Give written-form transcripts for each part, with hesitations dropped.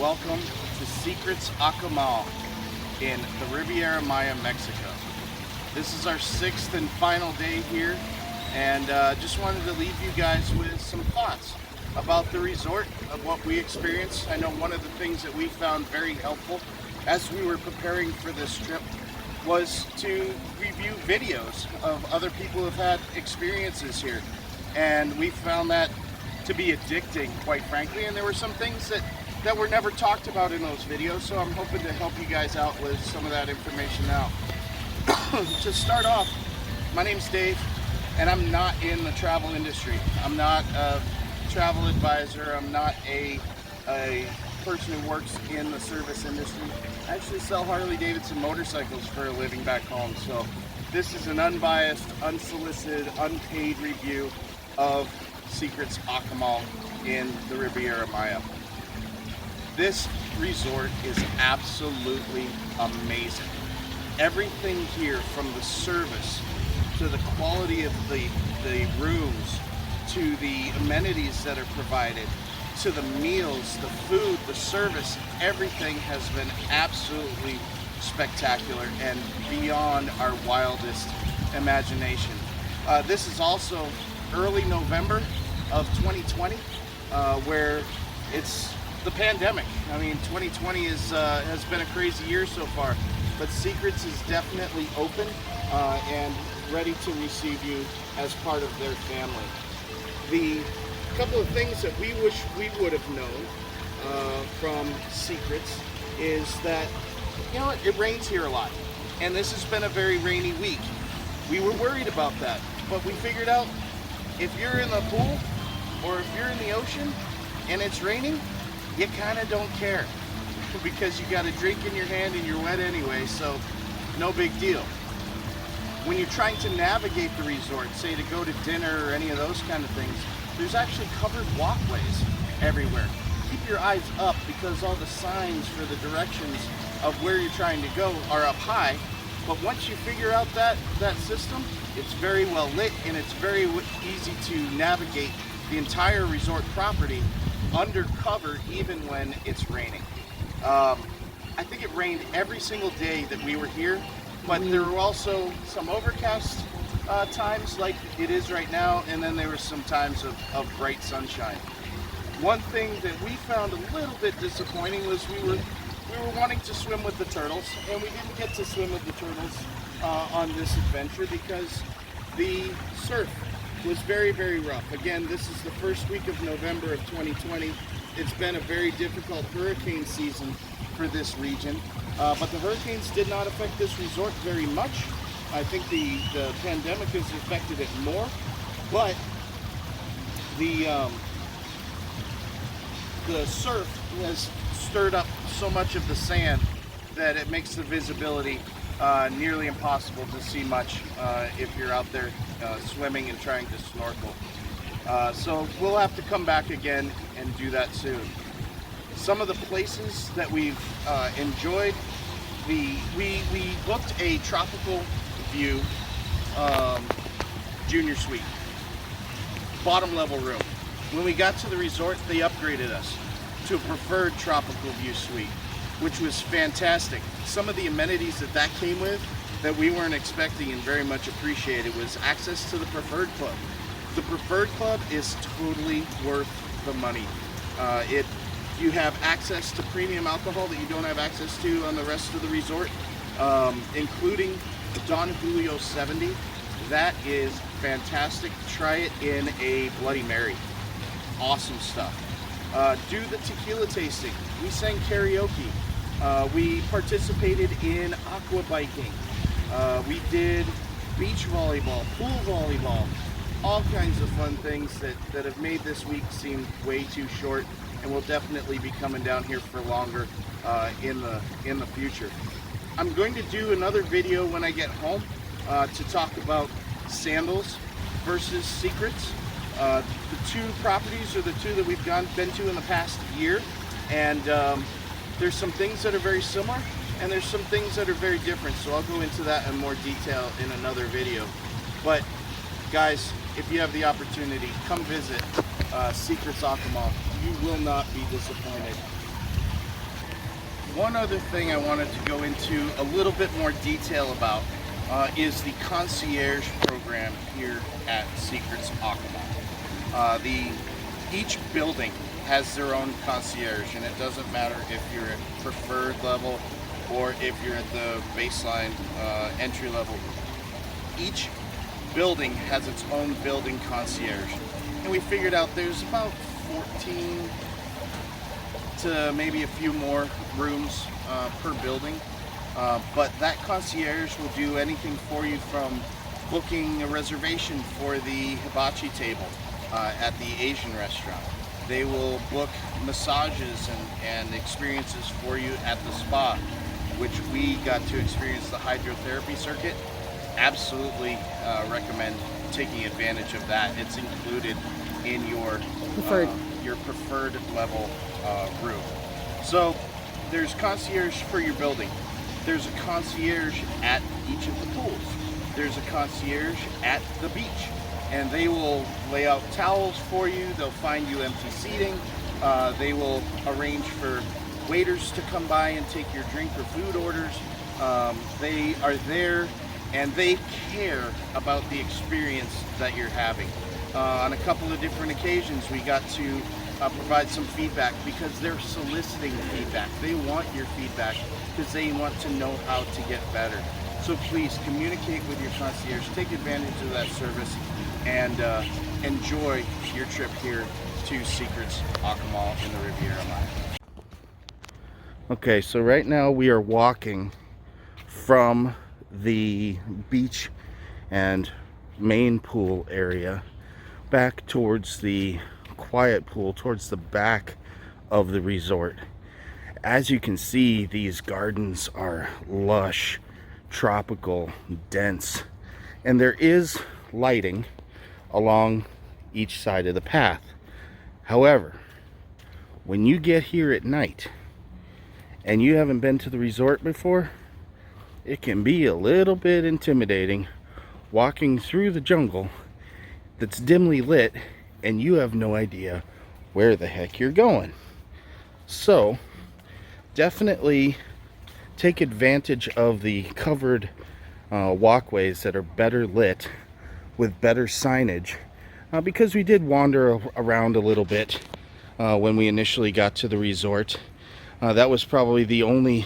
welcome to Secrets Akumal in the Riviera Maya, Mexico. This is our 6th and final day here, and just wanted to leave you guys with some thoughts about the resort, of what we experienced. I know one of the things that we found very helpful as we were preparing for this trip was to review videos of other people who have had experiences here, and we found that to be addicting, quite frankly, and there were some things that were never talked about in those videos, so I'm hoping to help you guys out with some of that information now. To start off, my name's Dave, and I'm not in the travel industry. I'm not a travel advisor. I'm not a person who works in the service industry. I actually sell Harley-Davidson motorcycles for a living back home, so this is an unbiased, unsolicited, unpaid review of Secrets Akumal in the Riviera Maya. This resort is absolutely amazing. Everything here, from the service to the quality of the rooms to the amenities that are provided to the meals, the food, the service, everything has been absolutely spectacular and beyond our wildest imagination. This is also early November of 2020, where it's the pandemic. I mean, 2020 has been a crazy year so far, but Secrets is definitely open and ready to receive you as part of their family. The couple of things that we wish we would have known from Secrets is that, you know, it rains here a lot, and this has been a very rainy week. We were worried about that, but we figured out if you're in the pool or if you're in the ocean and it's raining, you kind of don't care because you got a drink in your hand and you're wet anyway, so no big deal. When you're trying to navigate the resort, say to go to dinner or any of those kind of things, there's actually covered walkways everywhere. Keep your eyes up because all the signs for the directions of where you're trying to go are up high, but once you figure out that system, it's very well lit and it's very easy to navigate the entire resort property undercover even when it's raining. I think it rained every single day that we were here, but there were also some overcast times like it is right now, and then there were some times of bright sunshine. One thing that we found a little bit disappointing was we were wanting to swim with the turtles, and we didn't get to swim with the turtles on this adventure because the surf was very, very rough. Again, this is the first week of November of 2020. It's been a very difficult hurricane season for this region, but the hurricanes did not affect this resort very much. I think the pandemic has affected it more, but the surf has stirred up so much of the sand that it makes the visibility nearly impossible to see much if you're out there swimming and trying to snorkel. So we'll have to come back again and do that soon. Some of the places that we've enjoyed, we booked a tropical view junior suite, bottom level room. When we got to the resort, they upgraded us to a preferred tropical view suite, which was fantastic. Some of the amenities that came with that we weren't expecting and very much appreciated was access to the preferred club. The preferred club is totally worth the money. You have access to premium alcohol that you don't have access to on the rest of the resort, including the Don Julio 70. That is fantastic. Try it in a Bloody Mary. Awesome stuff. Do the tequila tasting. We sang karaoke. We participated in aqua biking. We did beach volleyball, pool volleyball, all kinds of fun things that have made this week seem way too short, and we'll definitely be coming down here for longer in the future. I'm going to do another video when I get home to talk about sandals versus Secrets. The two properties are the two that we've been to in the past year, and there's some things that are very similar and there's some things that are very different, so I'll go into that in more detail in another video. But guys, if you have the opportunity, come visit Secrets Akumal. You will not be disappointed. One other thing I wanted to go into a little bit more detail about is the concierge program here at Secrets Akumal. Each building has their own concierge, and it doesn't matter if you're at preferred level or if you're at the baseline entry level. Each building has its own building concierge, and we figured out there's about 14 to maybe a few more rooms per building, but that concierge will do anything for you from booking a reservation for the hibachi table at the Asian restaurant. They will book massages and experiences for you at the spa, which we got to experience the hydrotherapy circuit. Absolutely recommend taking advantage of that. It's included in your preferred level room. So there's concierge for your building. There's a concierge at each of the pools. There's a concierge at the beach, and they will lay out towels for you. They'll find you empty seating. They will arrange for waiters to come by and take your drink or food orders. They are there and they care about the experience that you're having. On a couple of different occasions, we got to provide some feedback because they're soliciting feedback. They want your feedback because they want to know how to get better. So please communicate with your concierge, take advantage of that service, and enjoy your trip here to Secrets Akumal in the Riviera Maya. Okay, so right now we are walking from the beach and main pool area back towards the quiet pool, towards the back of the resort. As you can see, these gardens are lush, tropical, dense, and there is lighting along each side of the path. However, when you get here at night and you haven't been to the resort before, it can be a little bit intimidating walking through the jungle that's dimly lit and you have no idea where the heck you're going. So definitely take advantage of the covered walkways that are better lit with better signage, because we did wander around a little bit when we initially got to the resort. That was probably the only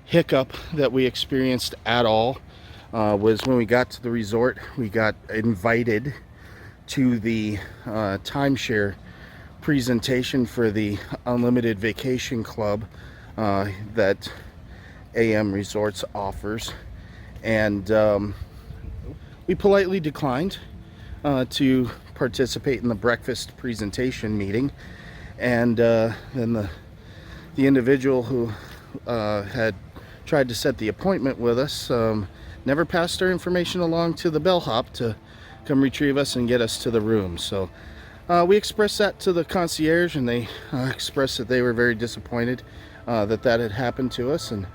hiccup that we experienced at all, was when we got to the resort. We got invited to the timeshare presentation for the Unlimited Vacation Club that AM Resorts offers, and we politely declined to participate in the breakfast presentation meeting. And then the individual who had tried to set the appointment with us never passed our information along to the bellhop to come retrieve us and get us to the room. So we expressed that to the concierge, and they expressed that they were very disappointed that had happened to us, and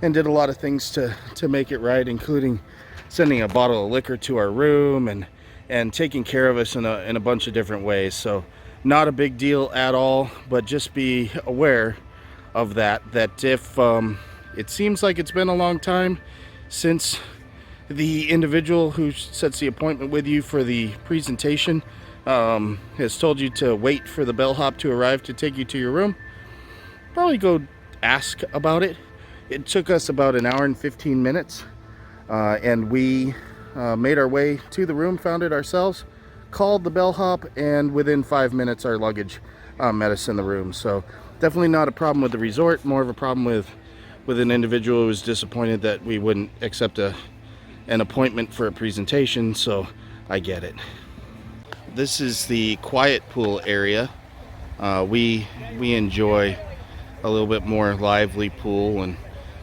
did a lot of things to make it right, including sending a bottle of liquor to our room and taking care of us in a bunch of different ways. So not a big deal at all, but just be aware of that if it seems like it's been a long time since the individual who sets the appointment with you for the presentation has told you to wait for the bellhop to arrive to take you to your room, probably go ask about it. It took us about an hour and 15 minutes, and we made our way to the room, found it ourselves, called the bellhop, and within 5 minutes our luggage met us in the room. So definitely not a problem with the resort, more of a problem with an individual who was disappointed that we wouldn't accept an appointment for a presentation. So I get it. This is the quiet pool area. We enjoy a little bit more lively pool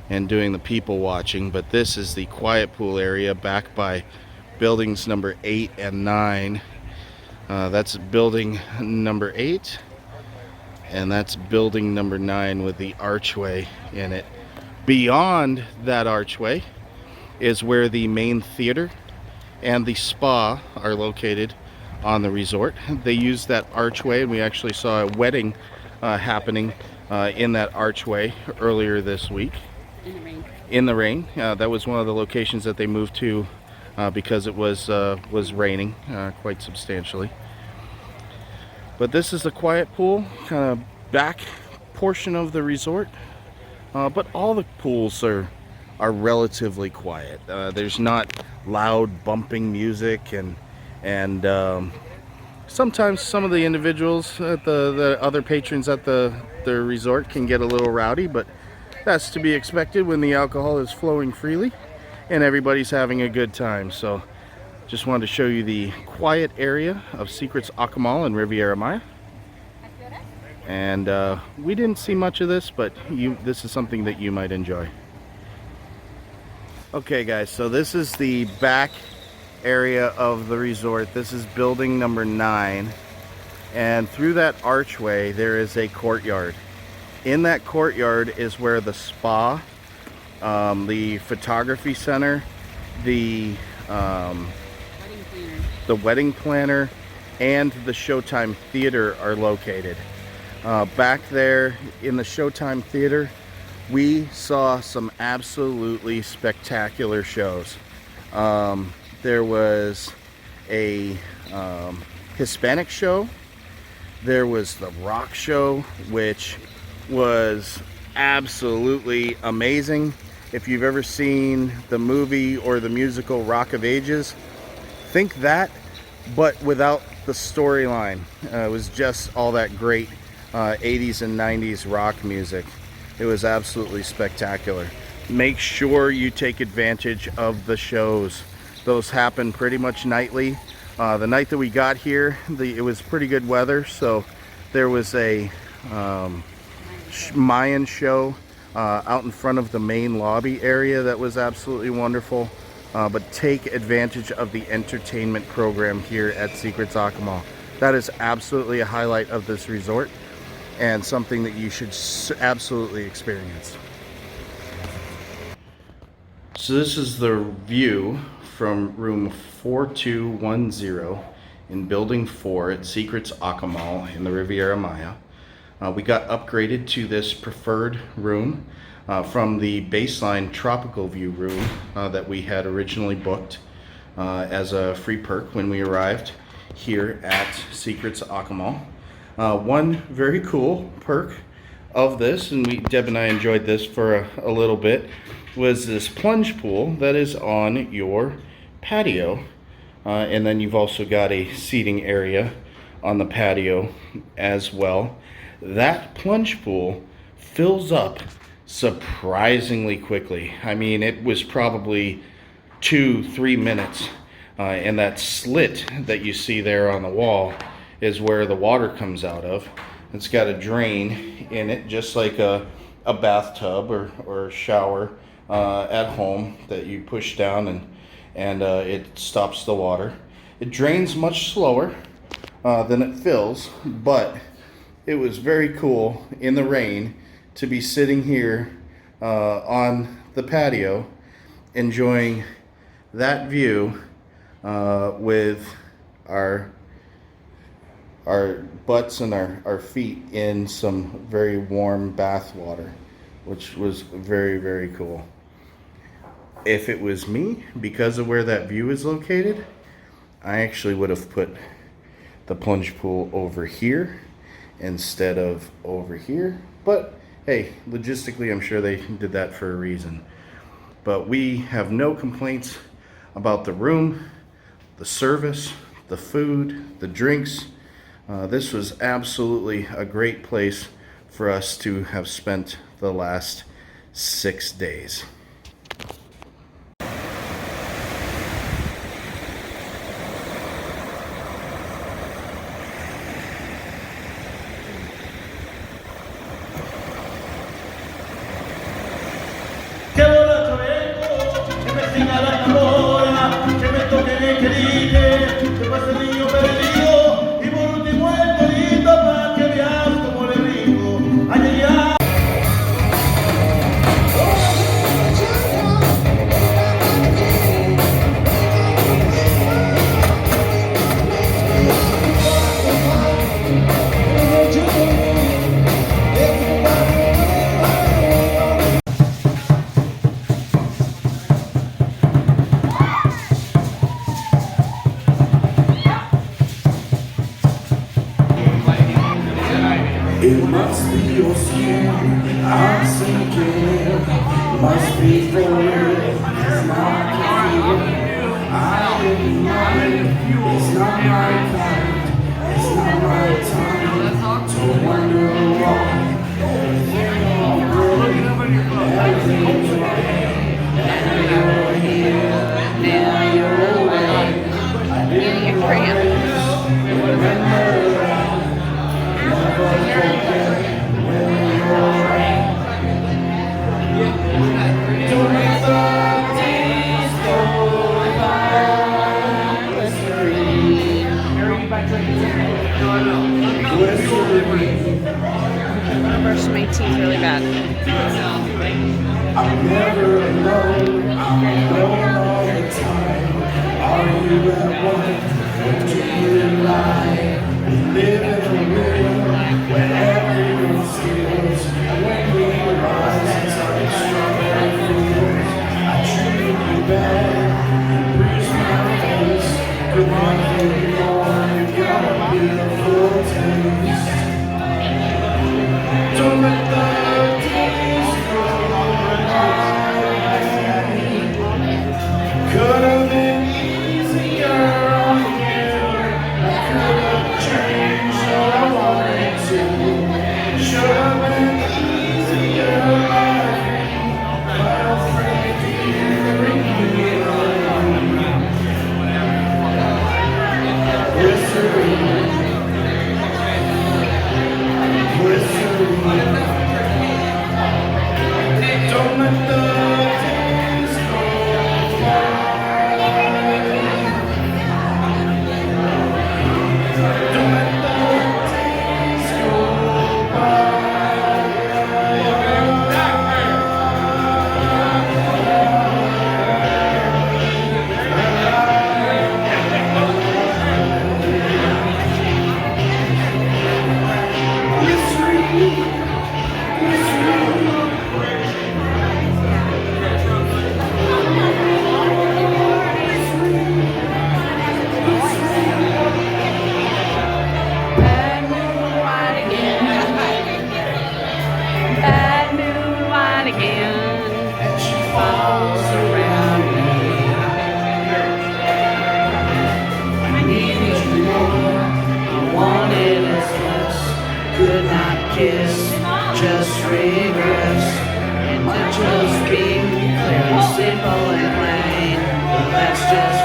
and doing the people watching, but this is the quiet pool area back by buildings number 8 and 9. That's building number 8, and that's building number 9 with the archway in it. Beyond that archway is where the main theater and the spa are located on the resort. They use that archway, and we actually saw a wedding happening in that archway earlier this week. In the rain. In the rain. That was one of the locations that they moved to because it was raining quite substantially. But this is the quiet pool, kind of back portion of the resort. But all the pools are relatively quiet. There's not loud bumping music, and sometimes some of the individuals at the other patrons at the resort can get a little rowdy, but that's to be expected when the alcohol is flowing freely and everybody's having a good time. So just wanted to show you the quiet area of Secrets Akumal in Riviera Maya. And we didn't see much of this, but this is something that you might enjoy. Okay guys, so this is the back area of the resort. This is building number 9, and through that archway there is a courtyard. In that courtyard is where the spa, the photography center, the wedding planner, and the Showtime Theater are located. Back there in the Showtime Theater, we saw some absolutely spectacular shows. There was a Hispanic show. There was the rock show, which was absolutely amazing. If you've ever seen the movie or the musical Rock of Ages, think that, but without the storyline. It was just all that great 80s and 90s rock music. It was absolutely spectacular. Make sure you take advantage of the shows. Those happen pretty much nightly. The night that we got here, it was pretty good weather, so there was a Mayan show out in front of the main lobby area that was absolutely wonderful. But take advantage of the entertainment program here at Secrets Akumal. That is absolutely a highlight of this resort and something that you should absolutely experience. So this is the view from room 4210 in building 4 at Secrets Akumal in the Riviera Maya. We got upgraded to this preferred room from the baseline tropical view room that we had originally booked as a free perk when we arrived here at Secrets Akumal. One very cool perk of this, and Deb and I enjoyed this for a little bit, was this plunge pool that is on your patio. And then you've also got a seating area on the patio as well. That plunge pool fills up surprisingly quickly. I mean, it was probably 2-3 minutes. And that slit that you see there on the wall is where the water comes out of. It's got a drain in it, just like a bathtub or shower at home that you push down and it stops the water. It drains much slower than it fills, but it was very cool in the rain to be sitting here on the patio enjoying that view with our butts and our feet in some very warm bath water, which was very, very cool. If it was me, because of where that view is located, I actually would have put the plunge pool over here instead of over here. But hey, logistically, I'm sure they did that for a reason. But we have no complaints about the room, the service, the food, the drinks. This was absolutely a great place for us to have spent the last 6 days. skin, I'm sinking. Must be for real, it's not feel. I didn't know it's not my kind, it's not my time to wonder why. Everything's right, and you're here, now you're away. I didn't remember that, never forget where you're at. Don't let the days go by. Glycerine. I'm gonna brush my teeth really bad. I'm never alone, I'm alone all the time. Are you at one? What do you like? We live in a world where everyone steals. When we rise, it's like strawberry fields. I treated you bad, you bruised my face. Good one for you more, you got a beautiful taste. Don't let the days go by. Could have been easier on you. I could have changed all I wanted to. Should have been easier life. But I'm afraid to hear you alone. Glycerine. Glycerine. Don't let the days go by. Don't let the days go by. Glycerine. Bad moonlight again. Bad moonlight again. And she falls around me. I needed you more, I wanted us less. Could not kiss, just regress. And not just being clear, simple and plain. But that's just